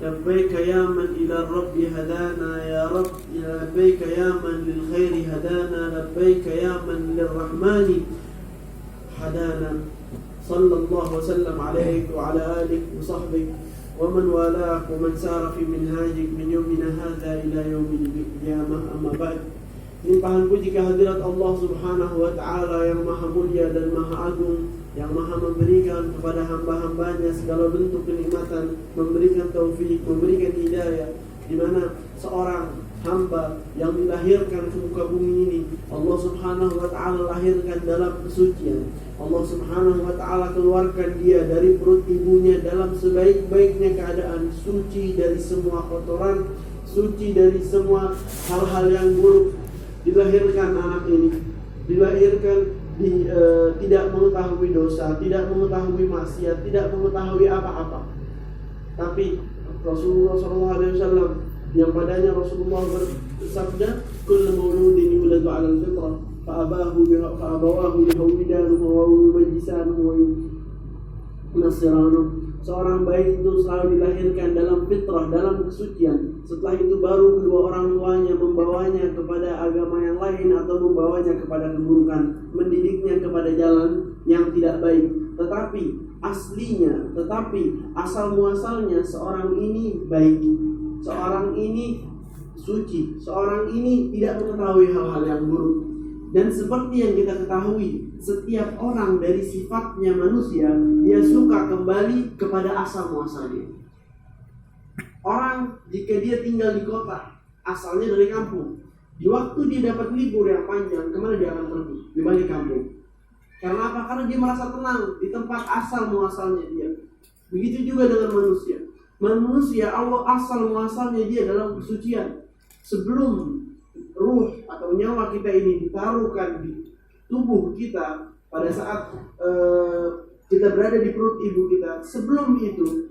لبيك يا من إلى الرب هدانا يا رب، لبيك يا من للخير هدانا، لبيك يا من للرحمن هدانا. صلى الله وسلم عليك وعلى آلك وصحبك ومن والاك ومن سار في منهاجك من يومنا هذا إلى يوم القيامة. أما بعد. Limpahan puji kehadirat Allah Subhanahu wa Ta'ala yang maha mulia dan maha agung, yang maha memberikan kepada hamba-hambanya segala bentuk kenikmatan, memberikan taufik, memberikan hidayah, di mana seorang hamba yang dilahirkan ke muka bumi ini Allah Subhanahu wa Ta'ala lahirkan dalam kesucian. Allah Subhanahu wa Ta'ala keluarkan dia dari perut ibunya dalam sebaik-baiknya keadaan, suci dari semua kotoran, suci dari semua hal-hal yang buruk. Dilahirkan anak ini, dilahirkan tidak mengetahui dosa, tidak mengetahui maksiat, tidak mengetahui apa-apa. Tapi Rasulullah SAW yang padanya Rasulullah bersabda, "Kullu mauludin yuladu 'ala al-fitrah, fa'abawahu yahwidanuhu wa yumajjisanuhu wa yunasiranuhu." Seorang bayi itu selalu dilahirkan dalam fitrah, dalam kesucian. Setelah itu baru kedua orang tuanya membawanya kepada agama yang lain atau membawanya kepada keburukan, mendidiknya kepada jalan yang tidak baik. Tetapi asal muasalnya seorang ini baik, seorang ini suci, seorang ini tidak mengetahui hal-hal yang buruk. Dan seperti yang kita ketahui, setiap orang dari sifatnya manusia, dia suka kembali kepada asal muasalnya. Orang jika dia tinggal di kota, asalnya dari kampung, di waktu dia dapat libur yang panjang, kemana dia akan pergi? Di balik kampung. Karena apa? Karena dia merasa tenang di tempat asal muasalnya dia. Begitu juga dengan manusia. Manusia, Allah asal muasalnya dia dalam kesucian. Sebelum ruh atau nyawa kita ini ditaruhkan di tubuh kita, pada saat kita berada di perut ibu kita, sebelum itu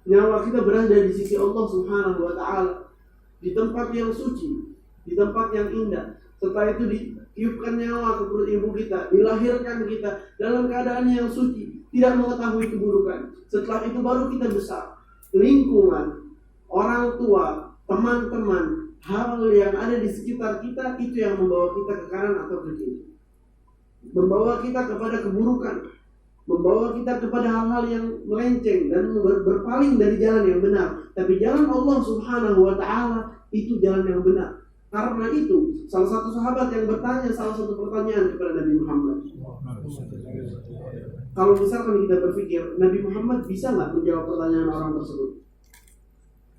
nyawa kita berada di sisi Allah Subhanahu wa Ta'ala, di tempat yang suci, di tempat yang indah. Setelah itu ditiupkan nyawa ke perut ibu kita, dilahirkan kita dalam keadaan yang suci, tidak mengetahui keburukan. Setelah itu baru kita besar. Lingkungan, orang tua, teman-teman, hal yang ada di sekitar kita itu yang membawa kita ke kanan atau ke kiri, membawa kita kepada keburukan, membawa kita kepada hal-hal yang melenceng dan berpaling dari jalan yang benar. Tapi jalan Allah Subhanahu wa Ta'ala itu jalan yang benar. Karena itu salah satu sahabat yang bertanya salah satu pertanyaan kepada Nabi Muhammad. Kalau misalkan kita berpikir Nabi Muhammad bisa nggak menjawab pertanyaan orang tersebut?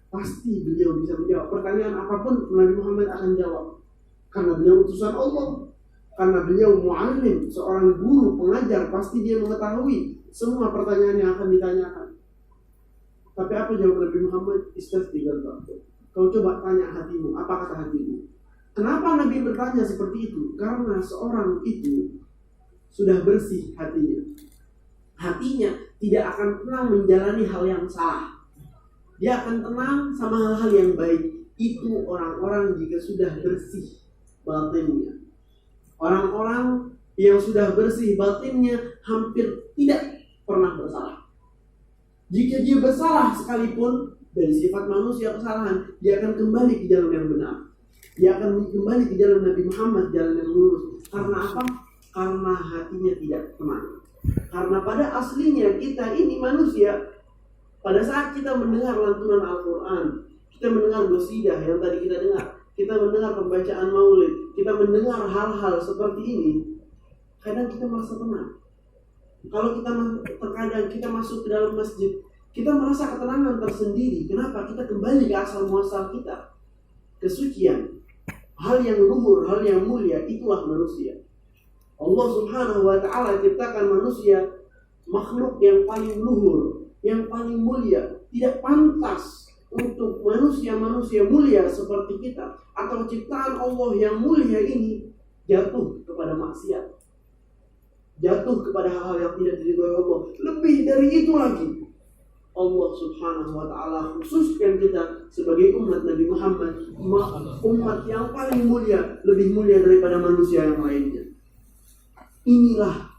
Pasti beliau bisa menjawab. Pertanyaan apapun Nabi Muhammad akan jawab. Karena beliau utusan Allah. Karena beliau mu'allim, seorang guru, pengajar. Pasti dia mengetahui semua pertanyaan yang akan ditanyakan. Tapi apa jawab Nabi Muhammad? Istaftigal ba'du. Kau coba tanya hatimu. Apa kata hatimu? Kenapa Nabi bertanya seperti itu? Karena seorang itu sudah bersih hatinya. Hatinya tidak akan pernah menjalani hal yang salah. Dia akan tenang sama hal-hal yang baik. Itu orang-orang jika sudah bersih batinnya. Orang-orang yang sudah bersih batinnya hampir tidak pernah bersalah. Jika dia bersalah sekalipun, dari sifat manusia kesalahan, dia akan kembali ke jalan yang benar. Dia akan kembali ke jalan Nabi Muhammad, jalan yang lurus. Karena apa? Karena hatinya tidak tenang. Karena pada aslinya kita ini manusia. Pada saat kita mendengar lantunan Al-Quran, kita mendengar qasidah yang tadi kita dengar, kita mendengar pembacaan maulid, kita mendengar hal-hal seperti ini, kadang kita merasa tenang. Kalau terkadang kita masuk ke dalam masjid, kita merasa ketenangan tersendiri. Kenapa? Kita kembali ke asal muasal kita, kesucian, hal yang luhur, hal yang mulia. Itulah manusia. Allah Subhanahu wa Ta'ala ciptakan manusia makhluk yang paling luhur, yang paling mulia. Tidak pantas untuk manusia-manusia mulia seperti kita atau ciptaan Allah yang mulia ini jatuh kepada maksiat, jatuh kepada hal-hal yang tidak diridhoi Allah. Lebih dari itu lagi, Allah Subhanahu wa Ta'ala khususkan kita sebagai umat Nabi Muhammad, umat yang paling mulia, lebih mulia daripada manusia yang lainnya. Inilah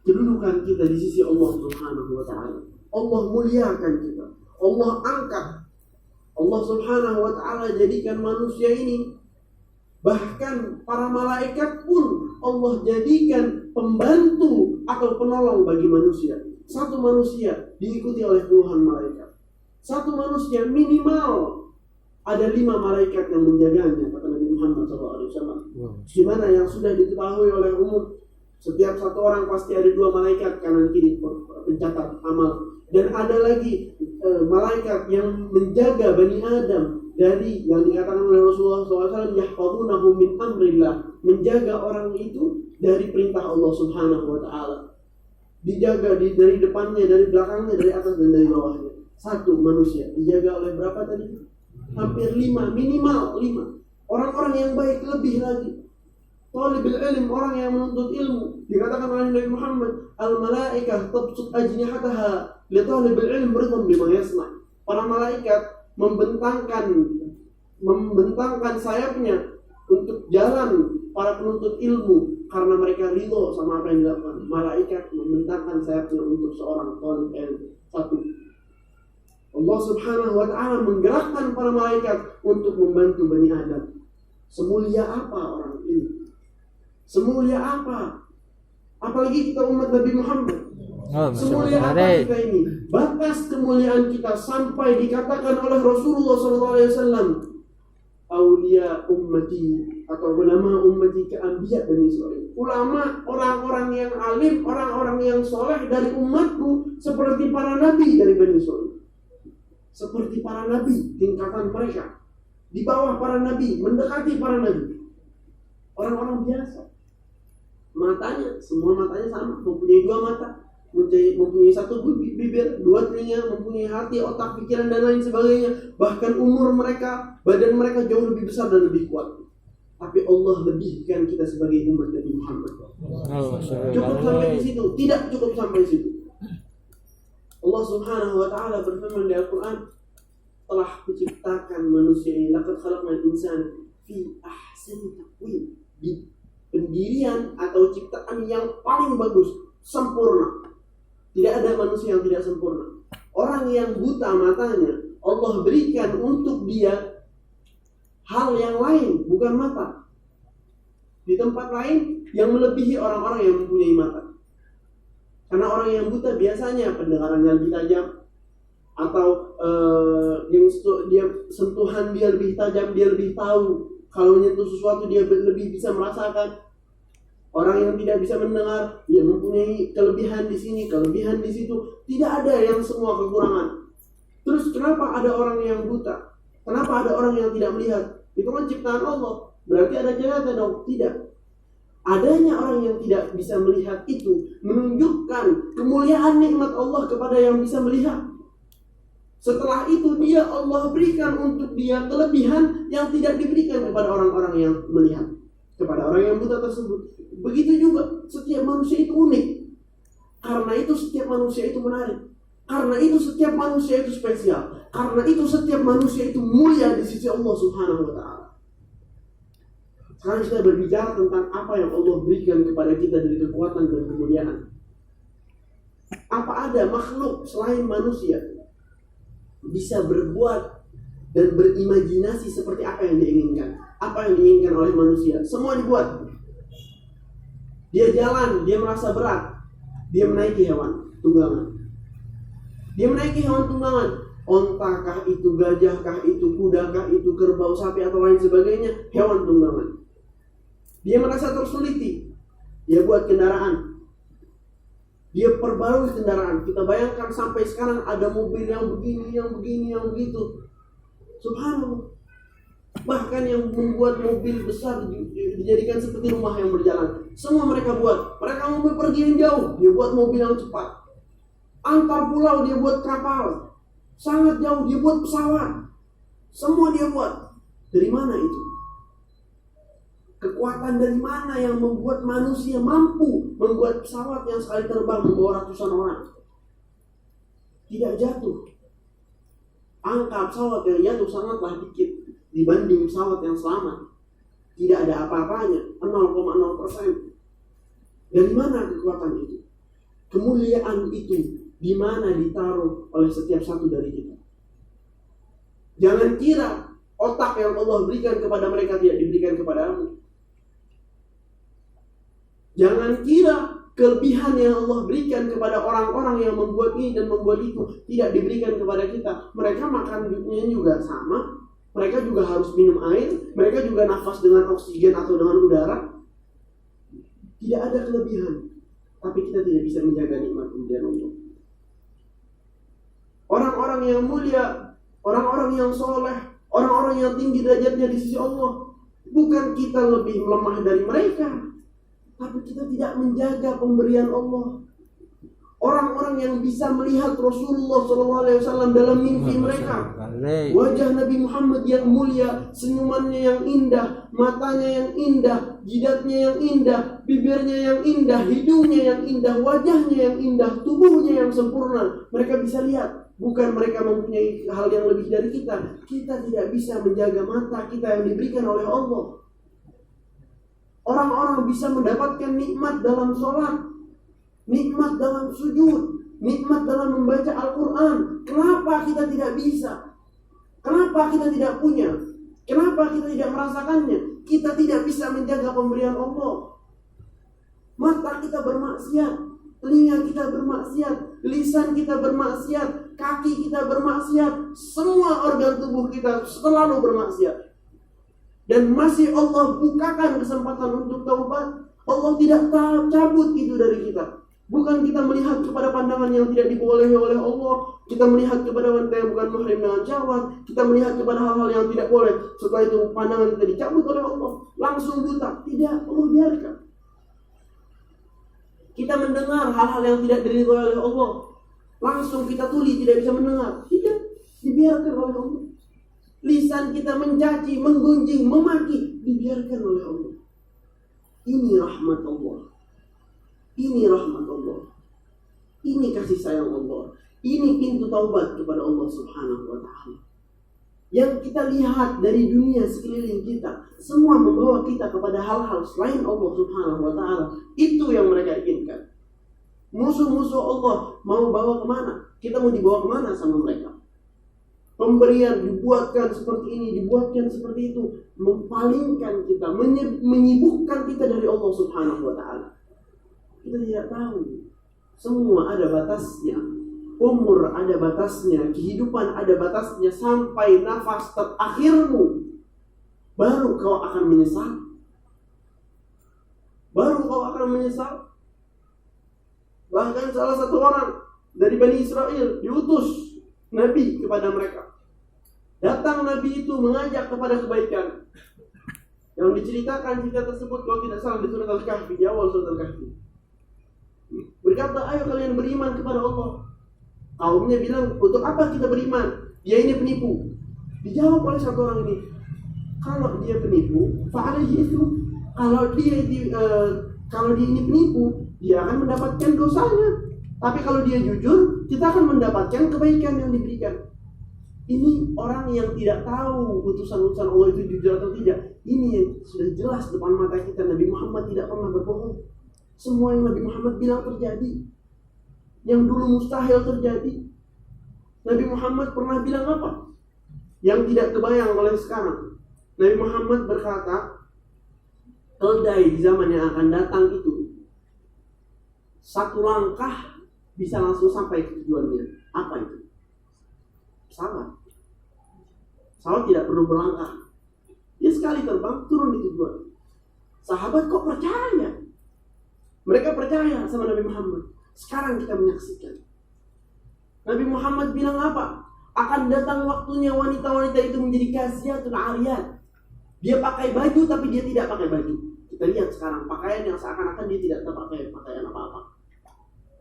kedudukan kita di sisi Allah Subhanahu wa Ta'ala. Allah muliakan kita. Allah angkat. Allah subhanahu wa ta'ala jadikan manusia ini, bahkan para malaikat pun Allah jadikan pembantu atau penolong bagi manusia. Satu manusia diikuti oleh puluhan malaikat. Satu manusia minimal ada 5 malaikat yang menjaganya, kata Nabi Muhammad SAW. Di mana yang sudah diketahui oleh umum, setiap satu orang pasti ada 2 malaikat kanan kiri pencatat amal. Dan ada lagi malaikat yang menjaga Bani Adam dari yang dikatakan oleh Rasulullah SAW, yahfazunahu min amrillah, menjaga orang itu dari perintah Allah Subhanahu wa ta'ala. Dijaga dari depannya, dari belakangnya, dari atas dan dari bawahnya. Satu manusia dijaga oleh berapa tadi? Hampir 5, minimal 5. Orang-orang yang baik lebih lagi. Talibul ilm, orang yang menuntut ilmu. Dikatakan oleh Nabi Muhammad, al-malaikah tabsut ajnihataha li talibil ilm ridwan bima yasna. Para malaikat membentangkan sayapnya untuk jalan para penuntut ilmu karena mereka ridho sama apa yang dilakukan. Malaikat membentangkan sayapnya untuk seorang talib ilmu. Satu, Allah subhanahu wa ta'ala menggerakkan para malaikat untuk membantu Bani Adam. Semulia apa orang ini? Semulia apa? Apalagi kita umat Nabi Muhammad. Semulia apa kita ini? Batas kemuliaan kita sampai dikatakan oleh Rasulullah SAW, aulia ummati atau ulama ummati keanbiya Bani Israil. Ulama, orang-orang yang alim, orang-orang yang soleh dari umatku seperti para nabi dari Bani Israil. Seperti para nabi, tingkatan mereka di bawah para nabi, mendekati para nabi. Orang-orang biasa, semua matanya sama, mempunyai 2 mata, mempunyai 1 bibir, 2 telinga, mempunyai hati, otak, pikiran dan lain sebagainya. Bahkan umur mereka, badan mereka jauh lebih besar dan lebih kuat. Tapi Allah lebihkan kita sebagai umat Nabi Muhammad. Cukup sampai di situ? Tidak cukup sampai di situ. Allah subhanahu wa ta'ala berfirman di Al-Quran, telah menciptakan manusia ini, laqad khalaqnal insana fi ahsani taqwim, di pendirian atau ciptaan yang paling bagus, sempurna. Tidak ada manusia yang tidak sempurna. Orang yang buta matanya, Allah berikan untuk dia hal yang lain, bukan mata. Di tempat lain yang melebihi orang-orang yang mempunyai mata. Karena orang yang buta biasanya pendengarannya lebih tajam, atau dia sentuhan dia lebih tajam, dia lebih tahu. Kalau menyentuh sesuatu dia lebih bisa merasakan. Orang yang tidak bisa mendengar, dia mempunyai kelebihan di sini, kelebihan di situ. Tidak ada yang semua kekurangan. Terus kenapa ada orang yang buta? Kenapa ada orang yang tidak melihat? Itu kan ciptaan Allah. Berarti ada kejahatan dong? Tidak. Adanya orang yang tidak bisa melihat itu menunjukkan kemuliaan nikmat Allah kepada yang bisa melihat. Setelah itu Allah berikan untuk dia kelebihan yang tidak diberikan kepada orang-orang yang melihat, kepada orang yang buta tersebut. Begitu juga setiap manusia itu unik. Karena itu setiap manusia itu menarik. Karena itu setiap manusia itu spesial. Karena itu setiap manusia itu mulia di sisi Allah Subhanahu wa ta'ala. Sekarang kita berbicara tentang apa yang Allah berikan kepada kita dari kekuatan dan kemuliaan. Apa ada makhluk selain manusia bisa berbuat dan berimajinasi seperti apa yang diinginkan? Apa yang diinginkan oleh manusia? Semua dibuat. Dia jalan, dia merasa berat, dia menaiki hewan tunggangan. Dia menaiki hewan tunggangan. Ontakah itu, gajahkah itu, kudakah itu, kerbau, sapi atau lain sebagainya, hewan tunggangan. Dia merasa tersuliti, dia buat kendaraan, dia perbarui kendaraan. Kita bayangkan sampai sekarang ada mobil yang begini, yang begini, yang begitu. Subhanallah. Bahkan yang membuat mobil besar dijadikan seperti rumah yang berjalan. Semua mereka buat. Mereka mau pergi yang jauh, dia buat mobil yang cepat. Antar pulau dia buat kapal. Sangat jauh dia buat pesawat. Semua dia buat. Dari mana itu? Kekuatan dari mana yang membuat manusia mampu membuat pesawat yang sekali terbang membawa ratusan orang? Tidak jatuh. Angka pesawat yang jatuh sangatlah dikit dibanding pesawat yang selamat. Tidak ada apa-apanya, 0,0%. Dari mana kekuatan itu? Kemuliaan itu di mana ditaruh oleh setiap satu dari kita? Jangan kira otak yang Allah berikan kepada mereka tidak diberikan kepadamu. Jangan kira kelebihan yang Allah berikan kepada orang-orang yang membuat ini dan membuat itu tidak diberikan kepada kita. Mereka makannya juga sama. Mereka juga harus minum air. Mereka juga nafas dengan oksigen atau dengan udara. Tidak ada kelebihan. Tapi kita tidak bisa menjaga nikmat pemberian Allah. Orang-orang yang mulia, orang-orang yang soleh, orang-orang yang tinggi derajatnya di sisi Allah, bukan kita lebih lemah dari mereka, tapi kita tidak menjaga pemberian Allah. Orang-orang yang bisa melihat Rasulullah SAW dalam mimpi mereka, wajah Nabi Muhammad yang mulia, senyumannya yang indah, matanya yang indah, jidatnya yang indah, bibirnya yang indah, hidungnya yang indah, wajahnya yang indah, tubuhnya yang sempurna. Mereka bisa lihat. Bukan mereka mempunyai hal yang lebih dari kita. Kita tidak bisa menjaga mata kita yang diberikan oleh Allah. Orang-orang bisa mendapatkan nikmat dalam sholat, nikmat dalam sujud, nikmat dalam membaca Al-Quran. Kenapa kita tidak bisa? Kenapa kita tidak punya? Kenapa kita tidak merasakannya? Kita tidak bisa menjaga pemberian Allah. Mata kita bermaksiat, telinga kita bermaksiat, lisan kita bermaksiat, kaki kita bermaksiat, semua organ tubuh kita selalu bermaksiat. Dan masih Allah bukakan kesempatan untuk taubat. Allah tidak cabut itu dari kita. Bukan kita melihat kepada pandangan yang tidak dibolehi oleh Allah. Kita melihat kepada wanita yang bukan mahram dengan syahwat. Kita melihat kepada hal-hal yang tidak boleh. Setelah itu pandangan kita dicabut oleh Allah. Langsung buta. Tidak, Allah biarkan. Kita mendengar hal-hal yang tidak diridhoi oleh Allah. Langsung kita tuli, tidak bisa mendengar. Tidak, dibiarkan oleh Allah. Lisan kita mencaci, menggunjing, memaki, dibiarkan oleh Allah. Ini rahmat Allah. Ini rahmat Allah. Ini kasih sayang Allah. Ini pintu taubat kepada Allah Subhanahu wa ta'ala. Yang kita lihat dari dunia sekeliling kita, semua membawa kita kepada hal-hal selain Allah Subhanahu wa ta'ala. Itu yang mereka inginkan. Musuh-musuh Allah mau bawa kemana? Kita mau dibawa kemana sama mereka? Pemberian dibuatkan seperti ini, dibuatkan seperti itu, mempalingkan kita, menyibukkan kita dari Allah Subhanahu wa ta'ala. Kita tidak tahu. Semua ada batasnya. Umur ada batasnya, kehidupan ada batasnya, sampai nafas terakhirmu baru kau akan menyesal. Baru kau akan menyesal. Bahkan salah satu orang dari Bani Israel diutus Nabi kepada mereka. Datang Nabi itu mengajak kepada kebaikan. Yang diceritakan cerita tersebut kalau tidak salah di surat Al-Kahfi, di awal surat Al-Kahfi. Berkata, ayo kalian beriman kepada Allah. Kaumnya bilang, untuk apa kita beriman? Dia ini penipu. Dijawab oleh satu orang ini, kalau dia penipu, fa'alaihi itu. Kalau dia ini penipu, dia akan mendapatkan dosanya. Tapi kalau dia jujur, kita akan mendapatkan kebaikan yang diberikan. Ini orang yang tidak tahu utusan-utusan Allah itu jujur atau tidak. Ini yang sudah jelas depan mata kita. Nabi Muhammad tidak pernah berbohong. Semua yang Nabi Muhammad bilang terjadi. Yang dulu mustahil terjadi. Nabi Muhammad pernah bilang apa? Yang tidak kebayang oleh sekarang. Nabi Muhammad berkata, keledai di zaman yang akan datang itu, satu langkah bisa langsung sampai ke tujuannya. Apa itu? Pesawat. Pesawat tidak perlu berlangkah. Dia sekali terbang, turun di tujuan. Sahabat kok percaya? Mereka percaya sama Nabi Muhammad. Sekarang kita menyaksikan. Nabi Muhammad bilang apa? Akan datang waktunya wanita-wanita itu menjadi kaziyatul ariyat. Dia pakai baju tapi dia tidak pakai baju. Kita lihat sekarang pakaian yang seakan-akan dia tidak pakai pakaian apa-apa.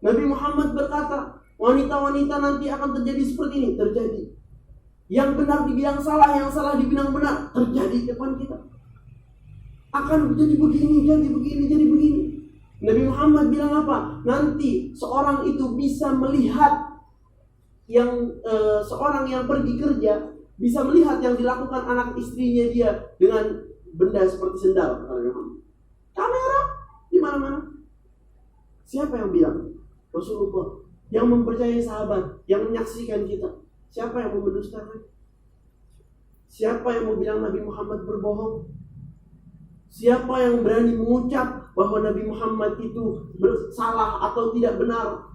Nabi Muhammad berkata, wanita-wanita nanti akan terjadi seperti ini. Terjadi. Yang benar dibilang salah, yang salah dibilang benar. Terjadi di depan kita. Akan jadi begini, jadi begini, jadi begini. Nabi Muhammad bilang apa? Nanti seorang itu bisa melihat seorang yang pergi kerja bisa melihat yang dilakukan anak istrinya dia dengan benda seperti sendal. Kamera di mana-mana. Siapa yang bilang? Rasulullah. Yang mempercayai sahabat, yang menyaksikan kita. Siapa yang mendustakan? Siapa yang mau bilang Nabi Muhammad berbohong? Siapa yang berani mengucap bahwa Nabi Muhammad itu salah atau tidak benar?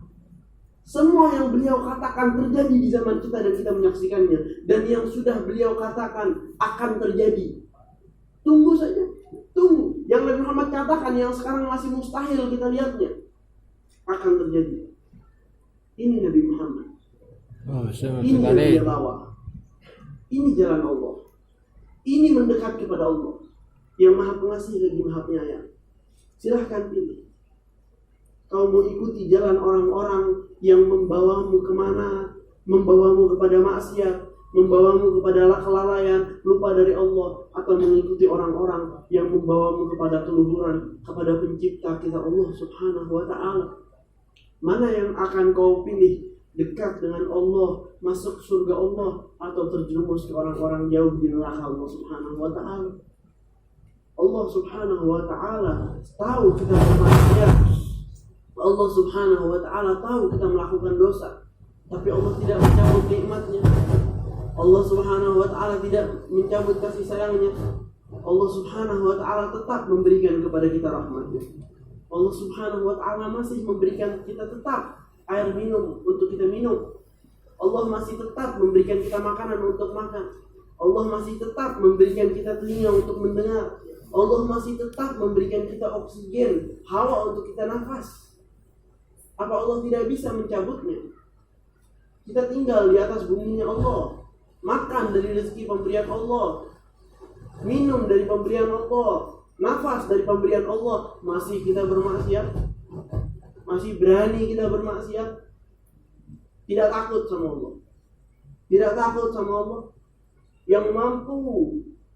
Semua yang beliau katakan terjadi di zaman kita dan kita menyaksikannya. Dan yang sudah beliau katakan akan terjadi. Tunggu saja. Tunggu. Yang Nabi Muhammad katakan yang sekarang masih mustahil kita lihatnya, akan terjadi. Ini Nabi Muhammad. Ini yang dia bawa. Ini jalan Allah. Ini mendekat kepada Allah yang Maha Pengasih lagi Maha Penyayang. Silahkan pilih. Kau mau ikuti jalan orang-orang yang membawamu kemana? Membawamu kepada maksiat, membawamu kepada kelalaian, lupa dari Allah, atau mengikuti orang-orang yang membawamu kepada keluhuran, kepada pencipta kita Allah Subhanahu wa ta'ala. Mana yang akan kau pilih? Dekat dengan Allah, masuk surga Allah, atau terjerumus ke orang-orang jauh di neraka Allah Subhanahu wa ta'ala? Allah Subhanahu wa ta'ala tahu kita bermaksiat. Allah Subhanahu wa ta'ala tahu kita melakukan dosa, tapi Allah tidak mencabut nikmatnya. Allah Subhanahu wa ta'ala tidak mencabut kasih sayangnya. Allah Subhanahu wa ta'ala tetap memberikan kepada kita rahmatnya. Allah Subhanahu wa ta'ala masih memberikan kita tetap air minum untuk kita minum. Allah masih tetap memberikan kita makanan untuk makan. Allah masih tetap memberikan kita telinga untuk mendengar. Allah masih tetap memberikan kita oksigen, hawa untuk kita nafas. Apa Allah tidak bisa mencabutnya? Kita tinggal di atas buminya Allah, makan dari rezeki pemberian Allah, minum dari pemberian Allah, nafas dari pemberian Allah. Masih kita bermaksiat? Masih berani kita bermaksiat? Tidak takut sama Allah? Tidak takut sama Allah yang mampu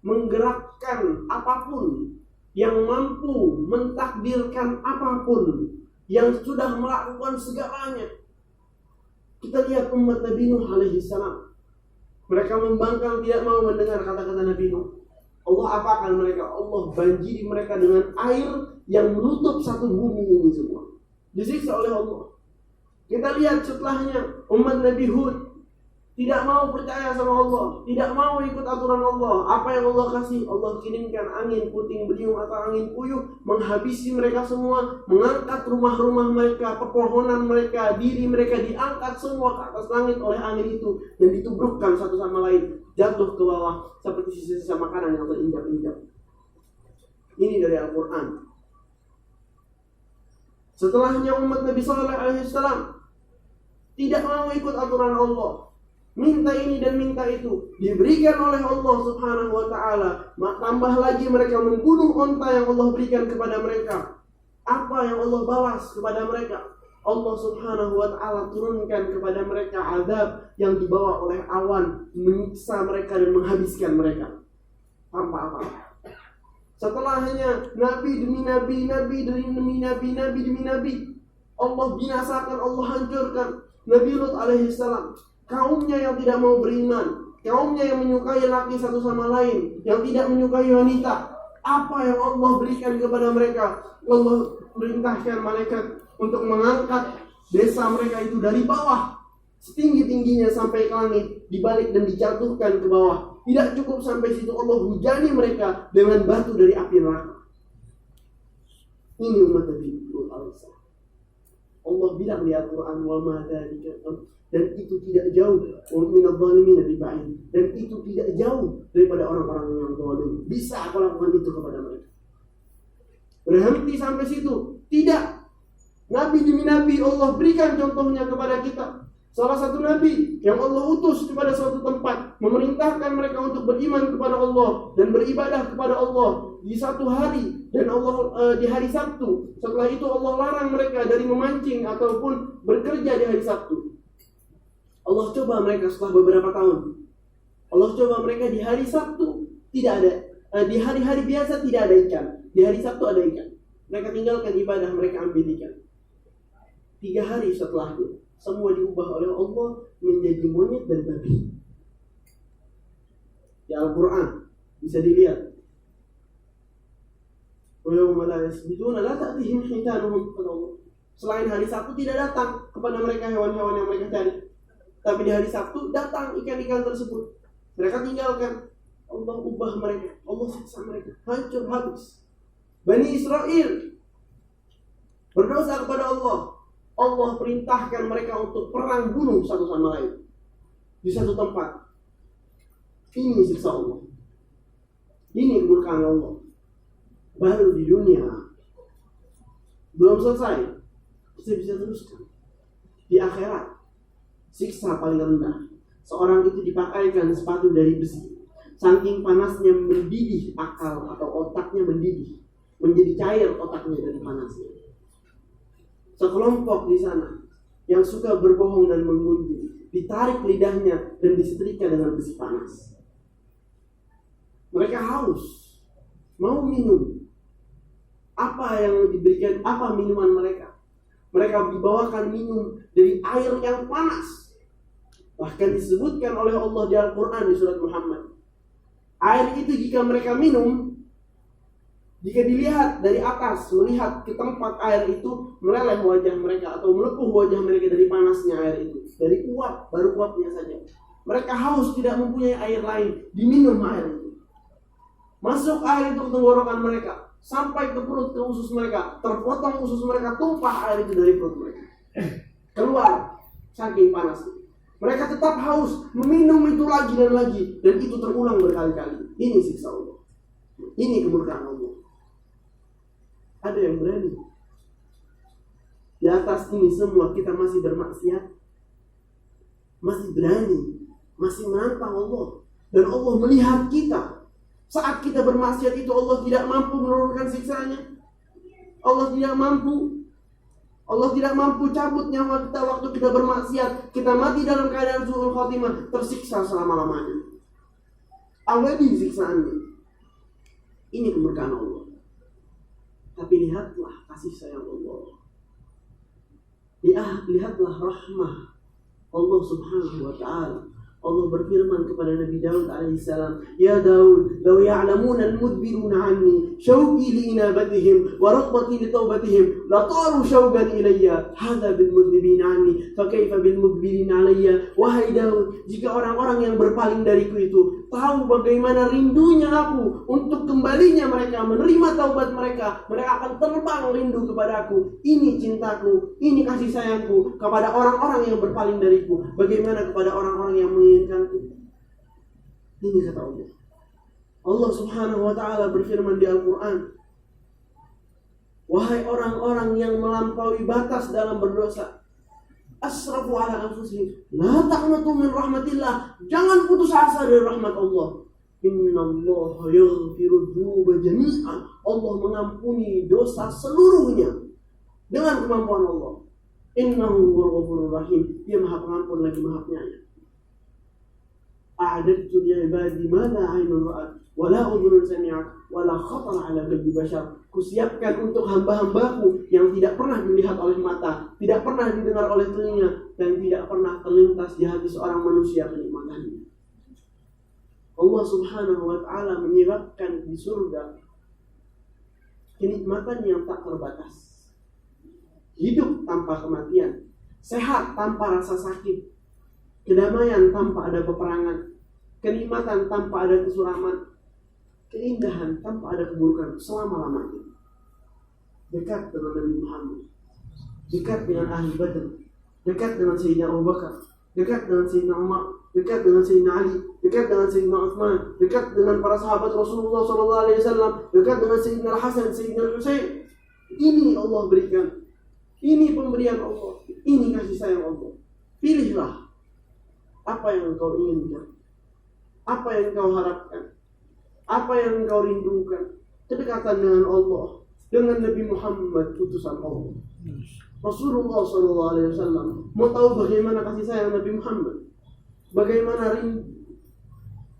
menggerakkan apapun, yang mampu mentakdirkan apapun, yang sudah melakukan segalanya. Kita lihat umat Nabi Nuh alaihi salam. Mereka membangkang, tidak mau mendengar kata-kata Nabi Nuh. Allah apakan mereka? Allah banjiri mereka dengan air yang menutup satu bumi ini semua. Disiksa oleh Allah. Kita lihat setelahnya umat Nabi Hud tidak mau percaya sama Allah, tidak mau ikut aturan Allah. Apa yang Allah kasih? Allah kirimkan angin puting beliung atau angin puyuh, menghabisi mereka semua, mengangkat rumah-rumah mereka, pepohonan mereka, diri mereka diangkat semua ke atas langit oleh angin itu dan ditubrukkan satu sama lain, jatuh ke bawah seperti sisa-sisa makanan yang terinjak-injak. Ini dari Al-Quran. Setelahnya umat Nabi Sallallahu Alaihi Wasallam tidak mau ikut aturan Allah, minta ini dan minta itu, diberikan oleh Allah Subhanahu wa ta'ala. Tambah lagi mereka membunuh onta yang Allah berikan kepada mereka. Apa yang Allah balas kepada mereka? Allah Subhanahu wa ta'ala turunkan kepada mereka azab yang dibawa oleh awan, menyiksa mereka dan menghabiskan mereka tanpa apa-apa. Setelahnya nabi demi nabi, nabi demi nabi, nabi demi nabi, Allah binasakan, Allah hancurkan. Nabi Lut alaihi salam, kaumnya yang tidak mau beriman, kaumnya yang menyukai laki satu sama lain, yang tidak menyukai wanita. Apa yang Allah berikan kepada mereka? Allah perintahkan malaikat untuk mengangkat desa mereka itu dari bawah, setinggi-tingginya sampai ke langit, dibalik dan dijatuhkan ke bawah. Tidak cukup sampai situ, Allah hujani mereka dengan batu dari api neraka. Ini umat Nabi Lut alaihi salam. Allah bilang di Al-Quran, wa ma dzalika, dan itu tidak jauh minadh dhalimin bi ba'id, dan itu tidak jauh daripada orang-orang yang zalim. Bisa aku lakukan itu kepada mereka. Berhenti sampai situ? Tidak. Nabi demi nabi Allah berikan contohnya kepada kita. Salah satu nabi yang Allah utus kepada suatu tempat, memerintahkan mereka untuk beriman kepada Allah dan beribadah kepada Allah di satu hari, dan Allah di hari Sabtu. Setelah itu Allah larang mereka dari memancing ataupun bekerja di hari Sabtu. Allah coba mereka setelah beberapa tahun. Allah coba mereka di hari Sabtu, tidak ada, di hari-hari biasa tidak ada ikan, di hari Sabtu ada ikan. Mereka tinggalkan ibadah, mereka ambil ikan. 3 hari setelahnya semua diubah oleh Allah menjadi monyet dan babi. Di Al-Quran bisa dilihat. Selain hari Sabtu tidak datang kepada mereka hewan-hewan yang mereka cari, tapi di hari Sabtu datang ikan-ikan tersebut. Mereka tinggalkan. Allah ubah mereka, Allah siksa mereka, hancur habis. Bani Israel berdosa kepada Allah. Allah perintahkan mereka untuk perang bunuh satu sama lain di satu tempat. Ini siksa Allah. Ini kemurkaan Allah. Baru di dunia belum selesai, kita bisa teruskan. Di akhirat, siksa paling rendah. Seorang itu dipakaikan sepatu dari besi. Saking panasnya mendidih akal atau otaknya mendidih, menjadi cair otaknya dari panasnya. Sekelompok di sana yang suka berbohong dan mengunci, ditarik lidahnya dan disetrika dengan besi panas. Mereka haus, mau minum. Apa yang diberikan, apa minuman mereka? Mereka dibawakan minum dari air yang panas. Bahkan disebutkan oleh Allah di Al-Quran di surat Muhammad. Air itu jika mereka minum, jika dilihat dari atas, melihat ke tempat air itu, meleleh wajah mereka atau melepuh wajah mereka dari panasnya air itu. Dari uap, baru uapnya saja. Mereka haus, tidak mempunyai air lain, diminum air itu. Masuk air itu ke tenggorokan mereka, sampai ke perut, ke usus mereka, terpotong usus mereka, tumpah air itu dari perut mereka. Keluar, saking panasnya. Mereka tetap haus, meminum itu lagi dan lagi, dan itu terulang berkali-kali. Ini siksa Allah. Ini kemurkaan Allah. Ada yang berani. Di atas ini semua kita masih bermaksiat, masih berani, masih menantang Allah, dan Allah melihat kita. Saat kita bermaksiat itu Allah tidak mampu menurunkan siksanya. Allah tidak mampu cabut nyawa kita waktu kita bermaksiat. Kita mati dalam keadaan su'ul khatimah, tersiksa selama-lamanya. Abadi siksaannya. Ini kemurkaan Allah. Tapi lihatlah kasih sayang Allah. Lihatlah rahmah Allah subhanahu wa ta'ala. Allah berfirman kepada Nabi Daud alaihissalam, "Ya Daud, law ya'lamuna al-mudbiruna anni syauqi li inabatihim wa raghbati li taubatihim la taru syauqan ilayya hadha bil mudbirina anni fa kaifa bil mudbirina alayya." Wahai Daud, jika orang-orang yang berpaling dariku itu tahu bagaimana rindunya aku untuk kembalinya mereka, menerima taubat mereka, mereka akan terbang rindu kepadaku. Ini cintaku, ini kasih sayangku kepada orang-orang yang berpaling dariku. Bagaimana kepada orang-orang yang menginginkanku? Ini kata Allah. Allah subhanahu wa ta'ala berfirman di Al-Quran, wahai orang-orang yang melampaui batas dalam berdosa, asrafu ala anfusihim la taqnatu min rahmatillah, jangan putus asa dari rahmat Allah. Innallaha yaghfiru dzunuba jami'an, Allah mengampuni dosa seluruhnya dengan kemampuan Allah. Innahu huwal ghafurur rahim, Dia Maha Pengampun lagi Maha Penyayang. A'adadtu li ibadi ma la 'ainun ra'at wa la udhunun sami'at wa la khatara 'ala qalbi bashar. Kusiapkan untuk hamba-hambaku yang tidak pernah dilihat oleh mata, tidak pernah didengar oleh telinga, dan tidak pernah terlintas di hati seorang manusia kenikmatannya. Allah subhanahu wa ta'ala menyiapkan di surga kenikmatan yang tak terbatas. Hidup tanpa kematian, sehat tanpa rasa sakit, kedamaian tanpa ada peperangan, kenikmatan tanpa ada kesuraman, keindahan tanpa ada keburukan selama-lamanya. Dekat dengan Nabi Muhammad, dekat dengan ahli Badr, dekat dengan Sayyidina Abu Bakar, dekat dengan Sayyidina Umar, dekat dengan Sayyidina Ali, dekat dengan Sayyidina Utsman, dekat dengan para sahabat Rasulullah SAW, dekat dengan Sayyidina Al-Hasan, Sayyidina Al-Husain. Ini Allah berikan. Ini pemberian Allah. Ini kasih sayang Allah. Pilihlah apa yang engkau inginkan, apa yang engkau harapkan, apa yang engkau rindukan. Kedekatan dengan Allah, dengan Nabi Muhammad, utusan Allah. Rasulullah SAW. Mau tahu bagaimana kasih sayang Nabi Muhammad? Bagaimana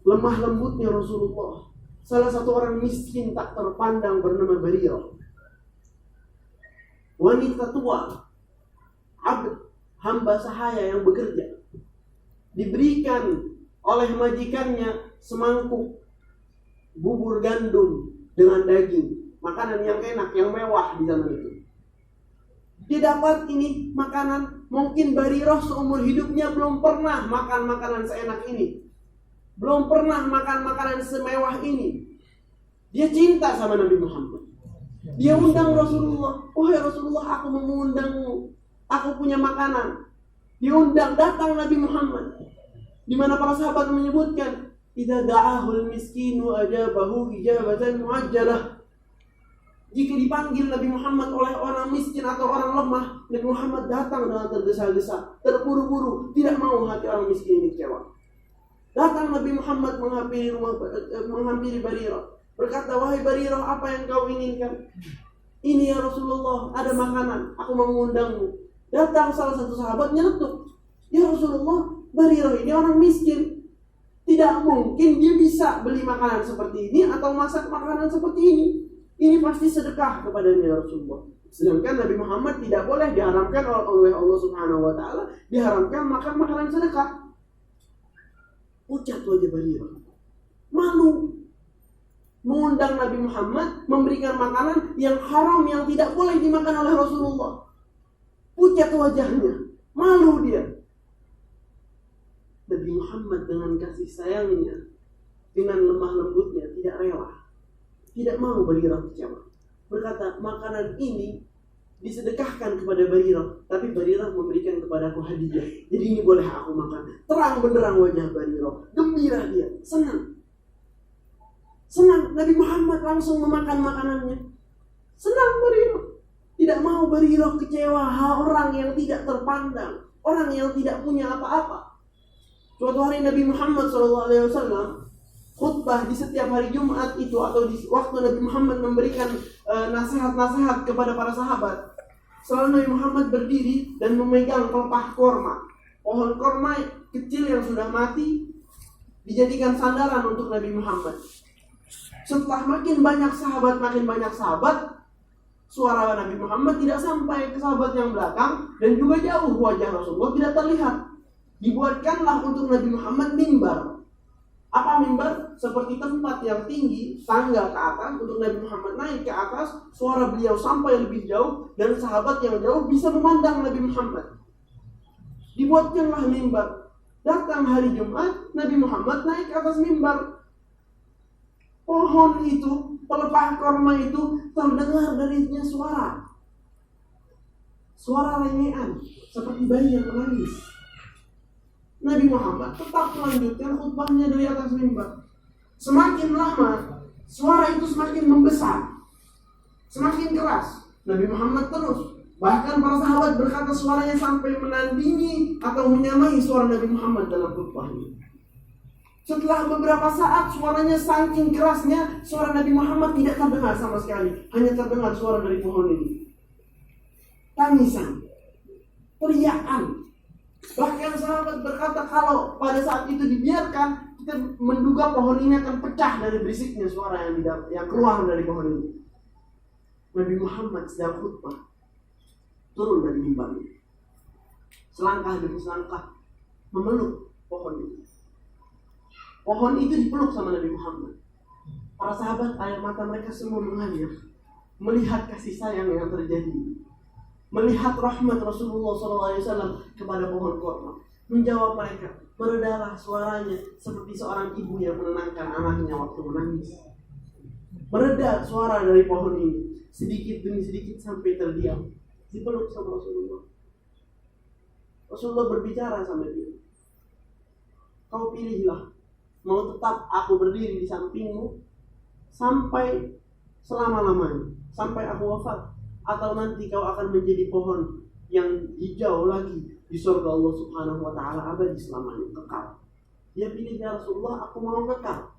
lemah lembutnya Rasulullah. Salah satu orang miskin tak terpandang bernama Bariyah, wanita tua, abd, hamba sahaya yang bekerja, diberikan oleh majikannya semangkuk bubur gandum dengan daging, makanan yang enak, yang mewah di zaman itu. Dia dapat ini makanan, mungkin Barirah seumur hidupnya belum pernah makan makanan seenak ini. belum pernah makan makanan semewah ini. Dia cinta sama Nabi Muhammad. Dia undang Rasulullah. Wahai Rasulullah, aku mau mengundangmu. Aku punya makanan. Diundang, datang Nabi Muhammad. Di mana para sahabat menyebutkan, idza da'ahul miskinu ajabahu ijabatan muajjalah. Jika dipanggil Nabi Muhammad oleh orang miskin atau orang lemah, Nabi Muhammad datang dengan tergesa-gesa, terburu-buru, tidak mau hati orang miskin ini kecewa. Datang Nabi Muhammad menghampiri Barirah. Berkata, wahai Barirah, apa yang kau inginkan? Ini ya Rasulullah, ada makanan, aku mau mengundangmu. Datang salah satu sahabat nyeletuk, ya Rasulullah, Barirah ini orang miskin. Tidak mungkin dia bisa beli makanan seperti ini atau masak makanan seperti ini. Ini pasti sedekah kepadanya ya Rasulullah. Sedangkan Nabi Muhammad tidak boleh, diharamkan oleh Allah Subhanahu wa Ta'ala, diharamkan makan makanan sedekah. Pucat wajah Barirah, malu mengundang Nabi Muhammad memberikan makanan yang haram, yang tidak boleh dimakan oleh Rasulullah. Pucat wajahnya, malu dia. Nabi Muhammad dengan kasih sayangnya, dengan lemah lembutnya, tidak rela, tidak mau Barirah kecewa. Berkata, makanan ini disedekahkan kepada Barirah, tapi Barirah memberikan kepadaku hadiah. Jadi ini boleh aku makan. Terang benderang wajah Barirah, gembira dia, senang. Senang, Nabi Muhammad langsung memakan makanannya. Senang Barirah. Tidak mau Barirah kecewa, orang yang tidak terpandang, orang yang tidak punya apa-apa. Suatu hari Nabi Muhammad SAW khutbah di setiap hari Jumat itu, atau di waktu Nabi Muhammad memberikan nasihat-nasihat kepada para sahabat, selalu Nabi Muhammad berdiri dan memegang pelepah korma. Pohon korma kecil yang sudah mati dijadikan sandaran untuk Nabi Muhammad. Setelah makin banyak sahabat, suara Nabi Muhammad tidak sampai ke sahabat yang belakang, dan juga jauh wajah Rasulullah tidak terlihat. Dibuatkanlah untuk Nabi Muhammad mimbar. Apa mimbar? Seperti tempat yang tinggi, tangga ke atas, untuk Nabi Muhammad naik ke atas, suara beliau sampai lebih jauh, dan sahabat yang jauh bisa memandang Nabi Muhammad. Dibuatkanlah mimbar. Datang hari Jumat, Nabi Muhammad naik ke atas mimbar. Pohon itu, pelepah korma itu, terdengar darinya suara. Suara rengean, seperti bayi yang menangis. Nabi Muhammad tetap melanjutkan khutbahnya dari atas mimbar. Semakin lama, suara itu semakin membesar, semakin keras. Nabi Muhammad terus. Bahkan para sahabat berkata suaranya sampai menandingi atau menyamai suara Nabi Muhammad dalam khutbahnya. Setelah beberapa saat, suaranya saking kerasnya, suara Nabi Muhammad tidak terdengar sama sekali. Hanya terdengar suara dari pohon ini. Tangisan, teriakan. Bahkan sahabat berkata, kalau pada saat itu dibiarkan, kita menduga pohon ini akan pecah dari berisiknya suara yang keluar dari pohon ini. Nabi Muhammad sedang khutbah, turun dari mimbarnya, selangkah demi selangkah memeluk pohon itu. Pohon itu dipeluk sama Nabi Muhammad. Para sahabat, air mata mereka semua mengalir melihat kasih sayang yang terjadi, melihat rahmat Rasulullah SAW kepada pohon korma. Menjawab mereka, meredalah suaranya seperti seorang ibu yang menenangkan anaknya waktu menangis. Mereda suara dari pohon ini, sedikit demi sedikit sampai terdiam, dipeluk sama Rasulullah. Rasulullah berbicara sama dia, kau pilihlah, mau tetap aku berdiri di sampingmu sampai selama-lamanya, sampai aku wafat, atau nanti kau akan menjadi pohon yang hijau lagi di surga Allah Subhanahu wa Ta'ala abadi selamanya, kekal. Dia pilih, ya Rasulullah, aku mau kekal,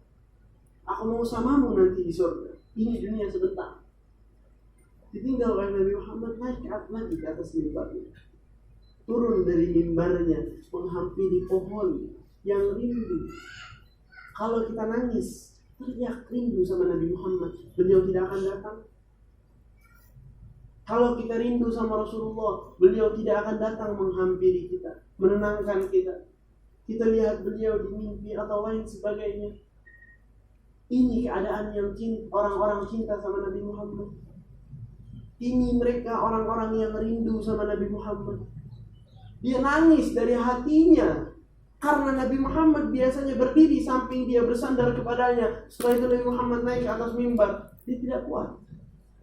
aku mau samamu nanti di surga. Ini dunia sebentar. Ditinggal oleh Nabi Muhammad, naik lagi ke atas mimbarnya, turun dari mimbarnya, menghampiri pohon yang rindu. Kalau kita nangis, teriak rindu sama Nabi Muhammad, beliau tidak akan datang. Kalau kita rindu sama Rasulullah, beliau tidak akan datang menghampiri kita, menenangkan kita. Kita lihat beliau di mimpi atau lain sebagainya. Ini keadaan yang orang-orang cinta sama Nabi Muhammad. Ini mereka orang-orang yang rindu sama Nabi Muhammad. Dia nangis dari hatinya Karena Nabi Muhammad biasanya berdiri samping dia, bersandar kepadanya. Setelah itu Nabi Muhammad naik ke atas mimbar. Dia tidak kuat.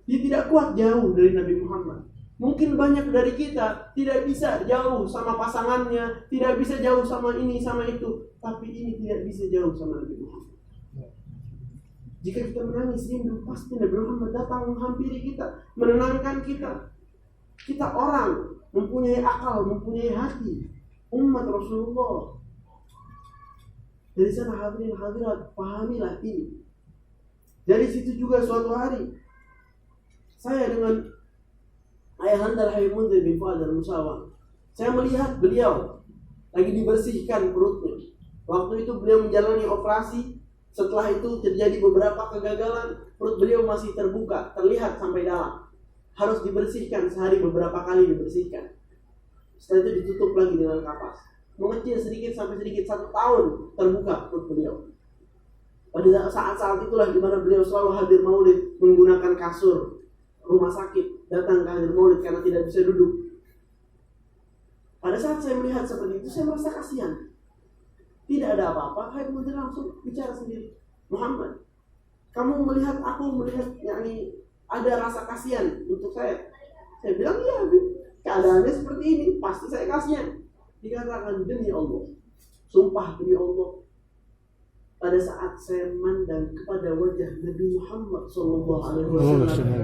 Dia tidak kuat jauh dari Nabi Muhammad. Mungkin banyak dari kita tidak bisa jauh sama pasangannya, tidak bisa jauh sama ini, sama itu. Tapi ini tidak bisa jauh sama Nabi Muhammad. Jika kita menangis rindu, pasti Nabi Muhammad datang menghampiri kita, menenangkan kita. Kita orang mempunyai akal, mempunyai hati. Umat Rasulullah. Dari sana hadirin hadirat, pahamilah ini. Dari situ juga suatu hari saya dengan Ayahanda Habib Munzir bin Fuad al-Musawa, saya melihat beliau lagi dibersihkan perutnya. Waktu itu beliau menjalani operasi. Setelah itu terjadi beberapa kegagalan. Perut beliau masih terbuka, terlihat sampai dalam. Harus dibersihkan sehari, beberapa kali dibersihkan. Setelah itu ditutup lagi dengan kapas. Mengecil sedikit sampai sedikit, 1 tahun terbuka perut beliau. Pada saat-saat itulah di mana beliau selalu hadir maulid menggunakan kasur rumah sakit, datang ke hadir maulid karena tidak bisa duduk. Pada saat saya melihat seperti itu, saya merasa kasihan. Tidak ada apa-apa, Habib Munzir langsung bicara sendiri. Muhammad, kamu melihat aku melihat yakni ada rasa kasihan untuk saya. Saya bilang iya, keadaannya seperti ini, pasti saya kasihan. Dikatakan demi Allah, sumpah demi Allah, pada saat saya memandang kepada wajah Nabi Muhammad SAW,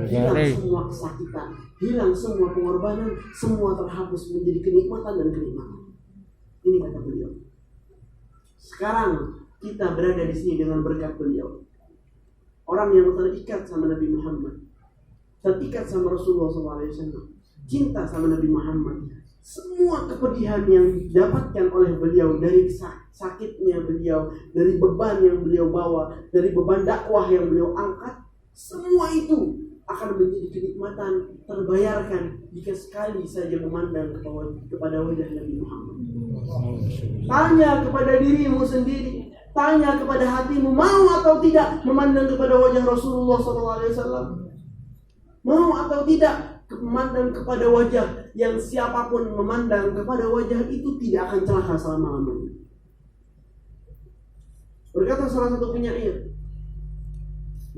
hilang semua kesakitan, hilang semua pengorbanan, semua terhapus menjadi kenikmatan dan kenikmatan. Ini kata beliau. Sekarang kita berada di sini dengan berkat beliau. Orang yang terikat sama Nabi Muhammad, terikat sama Rasulullah SAW, cinta sama Nabi Muhammad. Semua kepedihan yang didapatkan oleh beliau dari sakitnya beliau, dari beban yang beliau bawa, dari beban dakwah yang beliau angkat, semua itu akan menjadi kenikmatan terbayarkan jika sekali saja memandang kepada wajah Nabi Muhammad. Tanya kepada dirimu sendiri, tanya kepada hatimu, mau atau tidak memandang kepada wajah Rasulullah SAW? Mau atau tidak memandang kepada wajah yang siapapun memandang kepada wajah itu tidak akan celaka selama-lamanya. Berkata salah satu penyair,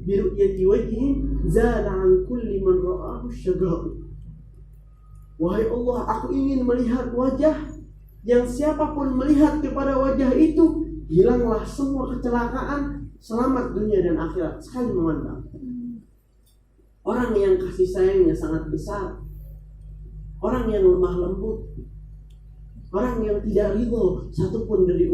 biru'yati wajhin zala an kulli man ra'ahu syaga'u. Wahai Allah, aku ingin melihat wajah yang siapapun melihat kepada wajah itu, hilanglah semua kecelakaan, selamat dunia dan akhirat sekali memandang. Orang yang kasih sayangnya sangat besar, orang yang lemah lembut, orang yang tidak ridho satupun dari